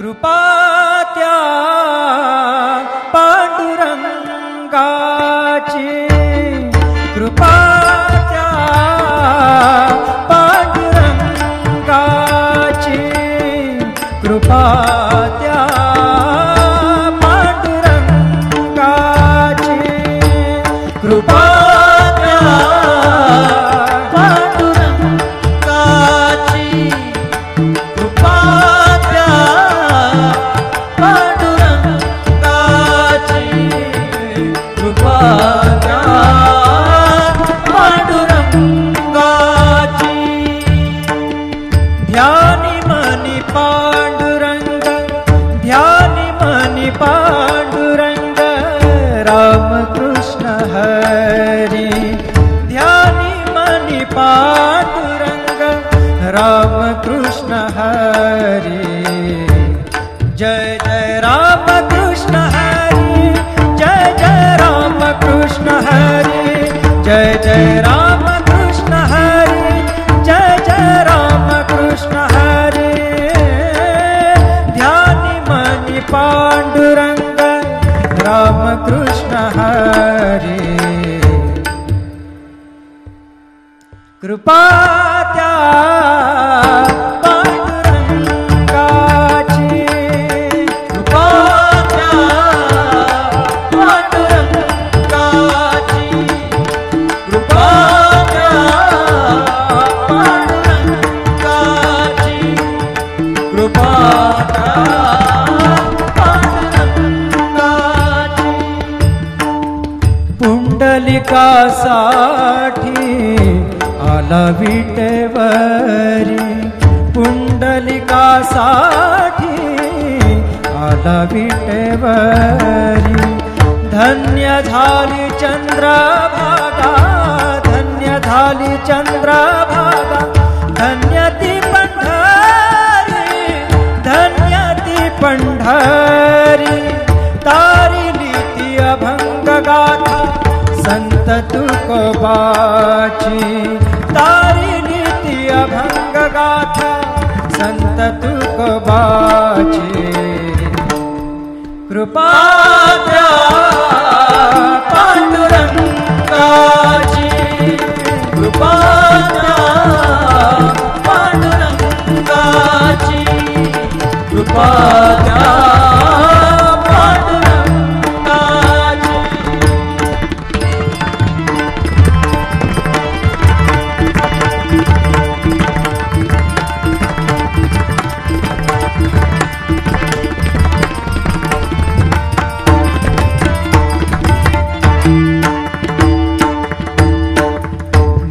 कृपा त्या पांडुरंगाची, कृपा त्या पांडुरंगाची, कृपा त्या पांडुरंगाची, कृपा त्या पांडुरंगाची, कृपा त्या पांडुरंगाची, कृपा त्या पांडुरंगाची. ध्यानी मनी पांडुरंग, ध्यानी मनी पांडुरंग, रामकृष्ण हरी. ध्यानी मनी पांडुरंग, रामकृष्ण हरी. जय जय रामकृष्ण हरी, जय जय रामकृष्ण हरी, जय जय रामकृष्ण हरी, जय जय रामकृष्ण हरी. ध्यानी मनी पांडुरंग, रामकृष्ण हरी. कृपा त्या पांडुरंगाची, कृपा त्या पांडुरंगाची, कृपा त्या पांडुरंगाची, कृपा त्या पांडुरंगाची. पुंडलिकासाठी आला विटेवरी, पुंडलिकासाठी आला विटेवरी. धन्य झाली चंद्रभागा, धन्य झाली चंद्रभागा, धन्य ती पंढरी, धन्य ती पंढरी. तारिली ती अभंग गाथा संत तुकोबाची, तारिली ती अभंग गाथा संत तुकोबाची. कृपा त्या पांडुरंगाची, कृपा त्या पांडुरंगाची, कृपा त्या पांडुरंगाची.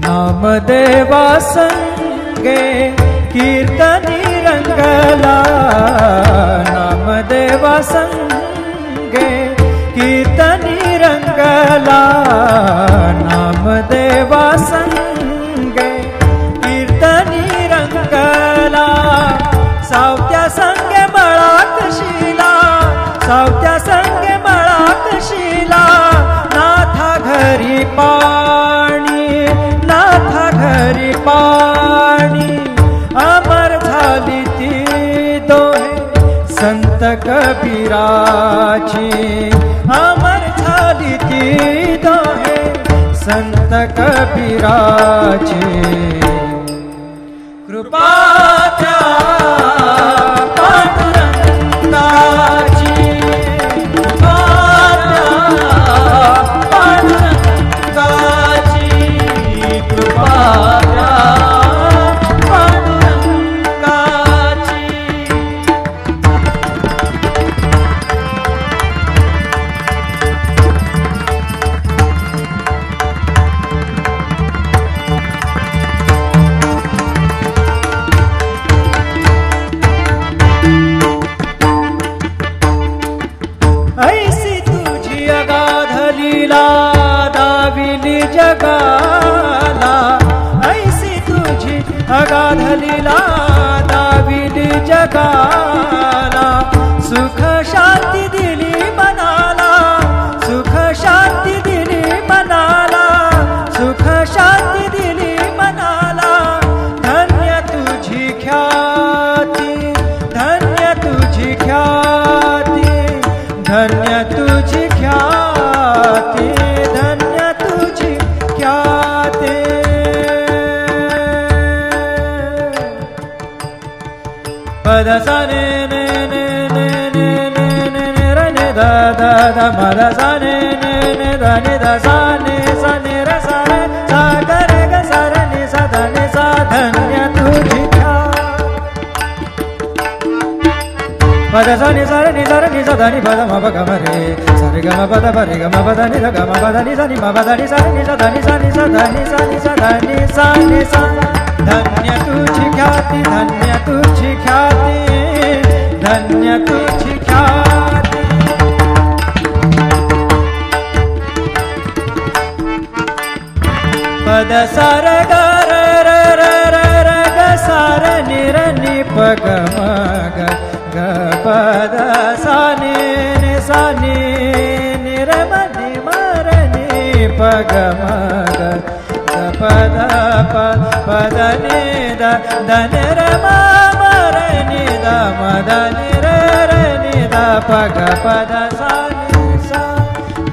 नामदेवा संगे कीर्तनी रंगला, नामदेवा संगे कीर्तनी रंगला, नामदेवा संगे कीर्तनी रंगला. सावत्या संगे मळात शिला, सावत्या संगे मळात शिला. नाथा घरी पाणी, नाथा घरी पाणी. अमर झाली ती दोहे संत कबीराची, अमर झाली ती दोहे संत कबीराची. कृपा त्या पांडुरंगाची, कृपा त्या पांडुरंगाची, कृपा त्या पांडुरंगाची. ऐसी तुझी अगाध लीला दाविली जगाला, ऐसी तुझी अगाध लीला दाविली जगाला. सुख शांती दिली मनाला, सुख शांती दिली मनाला, सुख शांती दिली मनाला. धन्य तुझी ख्याती, धन्य तुझी ख्याती. mada sa ne ne da ni da sa ne ra sa re sa ga re ga sa re ni sa da ni sa धन्य तुझी pada sa ni sa re ni sa da ni pada ma ba ga ma re sa re ga ma pada ba re ga ma pada ni da ga ma pada ni sa ni ma pada ni sa ni sa da ni sa ni sa da ni sa ni sa da ni sa ni sa धन्य तुझी ख्याति धन्य तुझी ख्याति धन्य तुझी ख्याति पद सार ग र र र र र ग सार नि र नि प ग म ग ग पद सा नि नि सा नि नि र म नि म र नि प ग म ग ग पद प पद नि द द नि र म म र नि द म द नि र र नि द प ग पद सा नि सा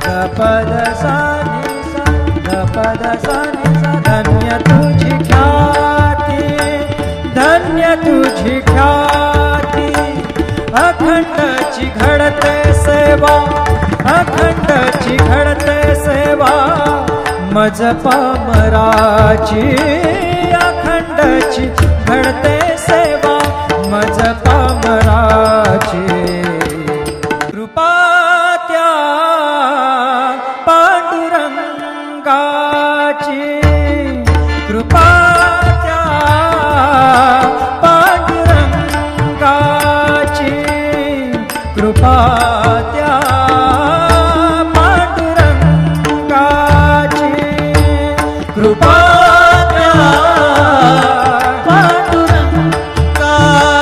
ग पद सा नि सा ग पद सा नि धन्य तुझी ख्याति धन्य तुझी ख्याति अखंडची घडते सेवा अखंडची घडते सेवा मज पामराची अखंडची घडते सेवा मज पामराची कृपा त्या पांडुरंगाची कृपा त्या पांडुरंगाची कृपा त्या पांडुरंगाची कृपा त्या पांडुरंगाची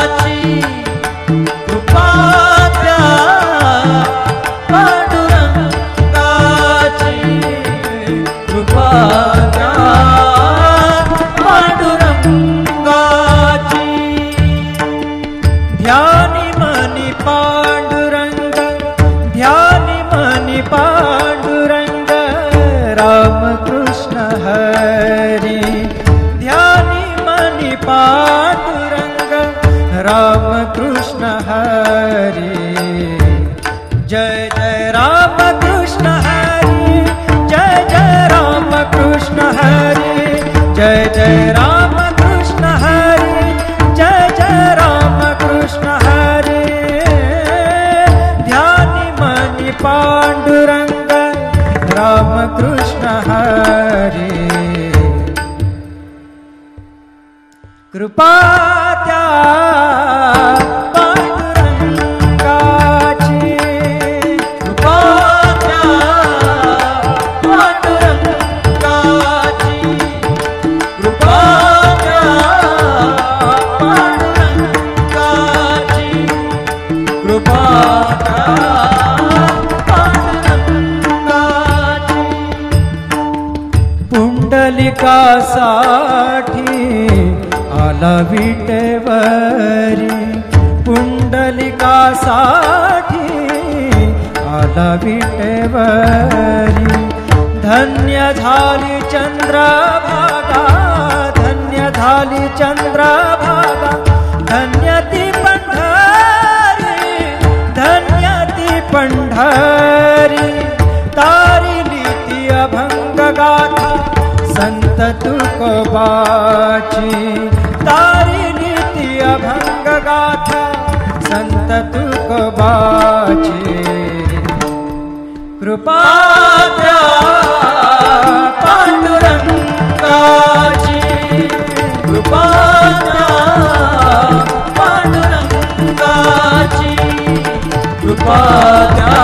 कृपा त्या पांडुरंगाची कृपा पांडुरंग राम कृष्ण हरी ध्यानी मनी पांडुरंग राम कृष्ण हरी जय जय राम कृष्ण हरी जय जय राम कृष्ण हरी जय जय राम कृष्ण हरी जय जय राम कृष्ण हरी ध्यानी मनी पांडुरंग राम कृष्ण हरी कृपा त्या पांडुरंगाची कृपा त्या पांडुरंगाची कृपा त्या पांडुरंगाची कृपा पुंडलिकासाठी आला विटेवरी पुंडलिकासाठी आला विटेवरी धन्य झाली चंद्रभागा धन्य झाली चंद्रभागा धन्य ती पंढरी धन्य ती पंढरी तारिली ती अभंग गाथा संत तुकोबाची तारिली ती अभंग गाथा संत तुकोबाची कृपा त्या पांडुरंगाची कृपा त्या पांडुरंगाची कृपा त्या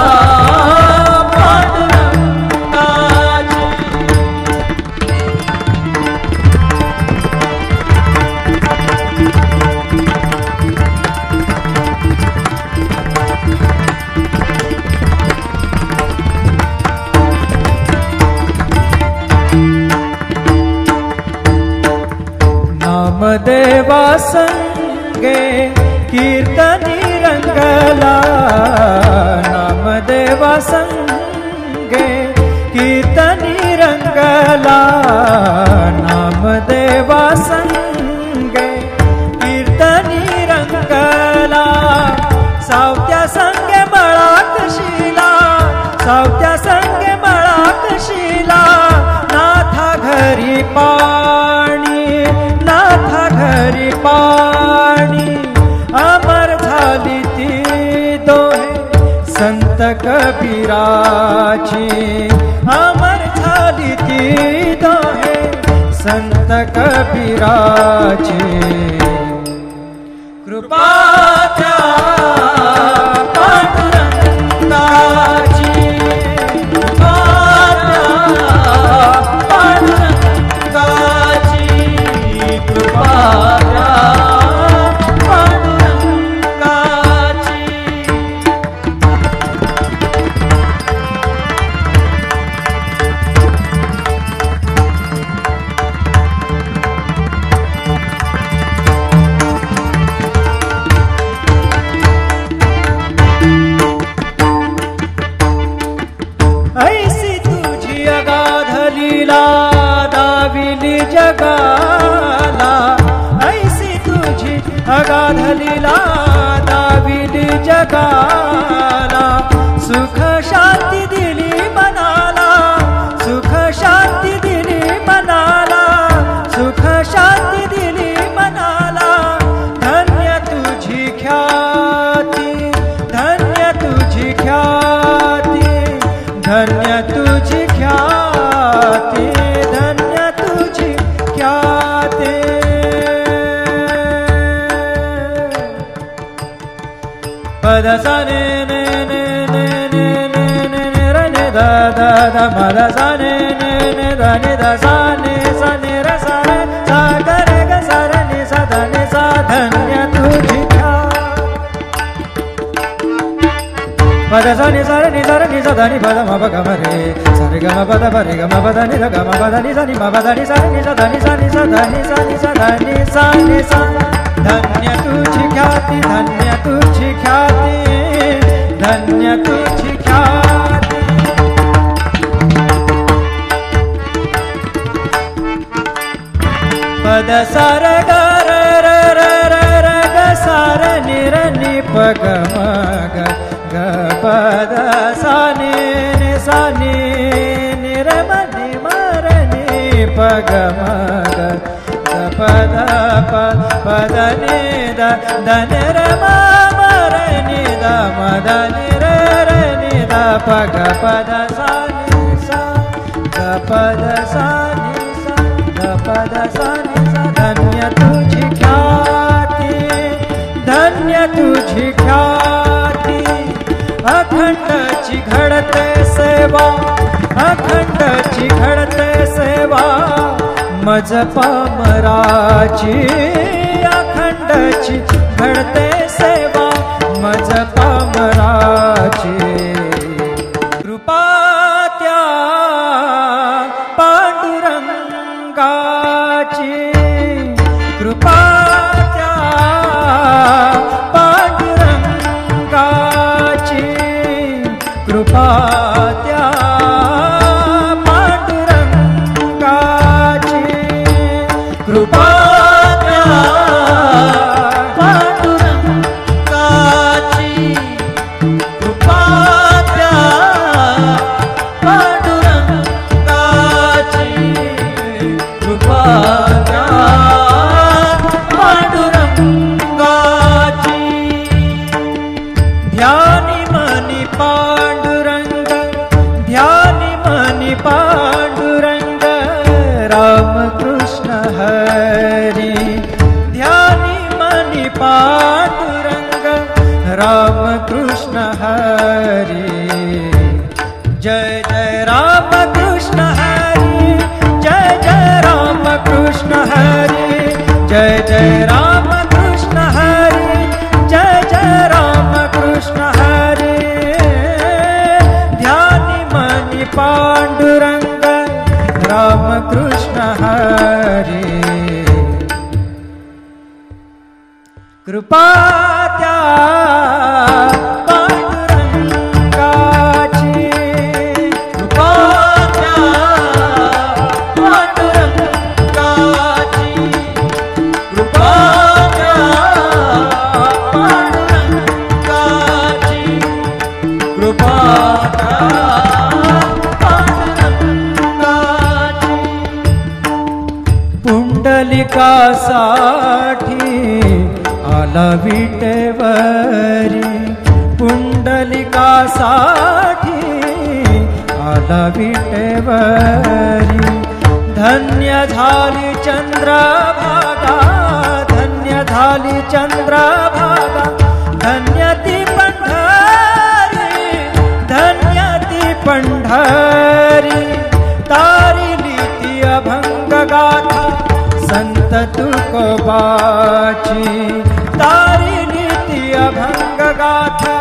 देवा संगे कीर्तनी रंगला नाम संत कबीराची अमर झाली ती दोहे संत कबीराची कृपा त्या पांडुरंगाची कृपा त्या पांडुरंगाची कृपा त्या पांडुरंगाची ऐसी तुझी अगाध लीला दाविली जगाला ऐसी तुझी अगाध लीला दाविली जगाला सुख शांती दिली मनाला सुख शांती दिली मनाला सुख शांती दिली मनाला धन्य तुझी ख्याती धन्य तुझी ख्याती धन्य तुझी ख्याती धन्य तुझी ख्याती पद सा ने ने ने ने ने ने ने ने र ने दा दा दा म द सा ने ने ने दा ने दा सा ने र सा रे सा ग रे ग सा र ने सा दा ने सा धन्य तुझी पद सा नि सा नि सा नि सा धा नि पद म प ग म रे सा रे ग म प द प रे ग म प द नि ध ग म प द नि सा नि म प द नि सा नि सा ध नि सा नि सा ध नि सा नि सा ध नि सा नि सा धन्य तुझी ख्याती धन्य तुझी ख्याती धन्य तुझी ख्याती पद सा र ग र र र र र ग सा र नि र नि प ग म ग ग पद सा नि सा नि र म नि म र नि प ग म ग ग पद प पद नि द ध नि र म म र नि द म द नि र र नि द प ग पद सा नि सा ग पद सा नि सा ग पद सा नि सा धन्य तुझी ख्याती धन्य तुझी ख्याती अखंडची घडते सेवा अखंडची घडते सेवा मज पामराची अखंडची घडते सेवा मज पामराची कृपा त्या पांडुरंगाची कृपा त्या पांडुरंगाची कृपा त्या पांडुरंगाची कृपा त्या पांडुरंगाची कृपा त्या पांडुरंगाची कृपा त्या पांडुरंगाची ध्यानी मनी पांडुरंग ध्यानी मनी पांडुरंग रामकृष्ण हरी ध्यानी मनी पांडुरंग रामकृष्ण हरी जय जय रामकृष्ण हरी जय जय रामकृष्ण हरी जय जय रामकृष्ण हरी जय जय रामकृष्ण हरी ध्यानी मनी पांडुरंग रामकृष्ण हरी कृपा त्या पांडुरंगाची कृपा त्या पांडुरंगाची कृपा त्या पांडुरंगाची कृपा त्या पांडुरंगाची पुंडलिकासाठी आला विठ्ठल त्यासाठी आला विटेवरी. धन्य झाली चंद्रभागा, धन्य झाली चंद्रभागा, धन्य ती पंढरी, धन्य ती पंढरी. तारिली ती अभंग गाथा संत तुकोबाची, तारिली ती अभंग गाथा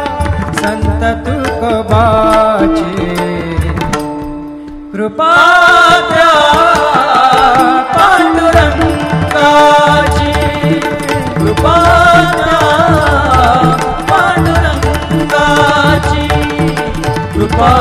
संत तुकोबाची. कृपा त्या पांडुरंगाची, कृपा त्या पांडुरंगाची, कृपा